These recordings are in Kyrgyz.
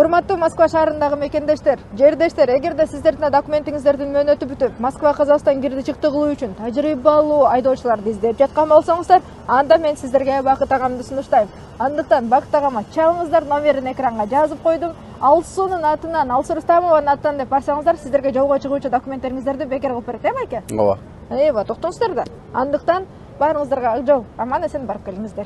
Урматтуу Москва шаарындагы мекендештер, жердештер, эгерде сиздердин документиңиздердин мөөнөтү бүтүп, Москва Казакстан кирди чыкты кылуу үчүн тажрыйбалуу айдоочуларды издеп жаткан болсоңуздар, анда мен сиздерге Бакыт агамды сунуштайм. Андыктан Бакыт агама чалыңыздар, номерин экранга жазып койдум. Алсуунун атынан, Алсу Рустамованын атынан деп барсаңыздар, сиздерге жолго чыгуучу документтериңиздерди бекер кылып берет, байке? Ооба. Токтоңуздар да. Андыктан баарыңыздарга ак жол, аман эсен барып келиңиздер.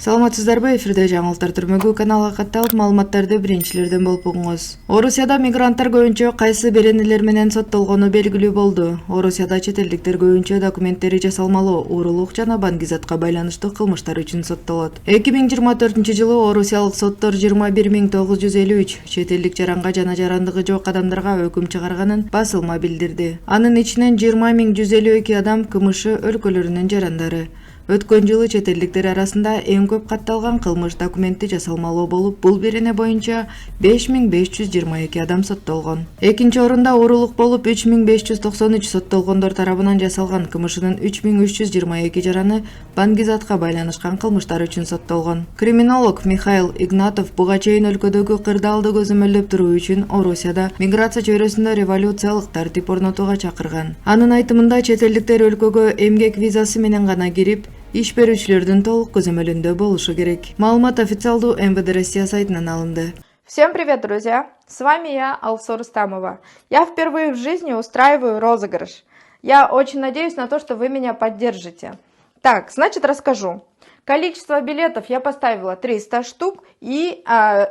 Саламатсыздарбы, эфирде жаңылыктар түрмөгү каналга катталып маалыматтарды биринчилерден болуп угуңуз. Орусияда мигранттар көбүнчө кайсы беренелер менен соттолгону белгилүү болду. Орусияда чет элдиктер көбүнчө документтери жасалмалуу, уурулук жана баңгизатка байланыштуу кылмыштар үчүн соттолот. 2024-жылы орусиялык соттор 21953 чет элдик жаранга жана жарандыгы жок адамдарга өкүм чыгарганын басылма билдирди. Анын ичинен 20152 адам КМШ өлкөлөрүнүн жарандары. Өткөн жылы чет элдиктер арасында эң көп катталган кылмыш документи жасалмалуу болуп, бул берене боюнча 5522 адам соттолгон. Экинчи орунда уурулук болуп 3593 соттолгондор тарабынан жасалган КМШнын 3322 жараны баңгизатка байланышкан кылмыштар үчүн соттолгон. Криминолог Михаил Игнатов буга чейин өлкөдөгү кырдаалды көзөмөлдөп туруу үчүн Орусияда миграция чөйрөсүндө революциялык тартип орнотууга чакырган. Анын айтымында чет элдиктер өлкөгө эмгек визасы менен гана кирип, иш берүүчүлөрдүн толук көзөмөлүндө болушу керек. Маалымат официалдуу МВД Россия сайтынан алынды. Всем привет, друзья! С вами я, Алсу Рустамова. Я впервые в жизни устраиваю розыгрыш. Я очень надеюсь на то, что вы меня поддержите. Так, значит, расскажу. Количество билетов я поставила 300 штук и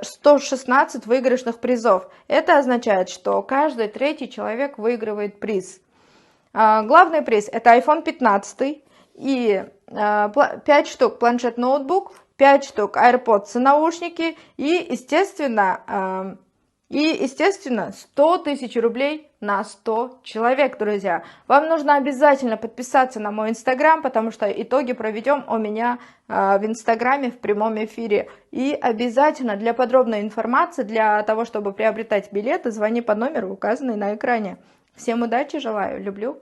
116 выигрышных призов. Это означает, что каждый третий человек выигрывает приз. Главный приз — это iPhone 15 и 5 штук планшет-ноутбук, 5 штук AirPods и наушники и, естественно, 100 тысяч рублей на 100 человек, друзья. Вам нужно обязательно подписаться на мой Инстаграм, потому что итоги проведем у меня в Инстаграме в прямом эфире. И обязательно для подробной информации, для того, чтобы приобретать билеты, звони по номеру, указанный на экране. Всем удачи желаю, люблю.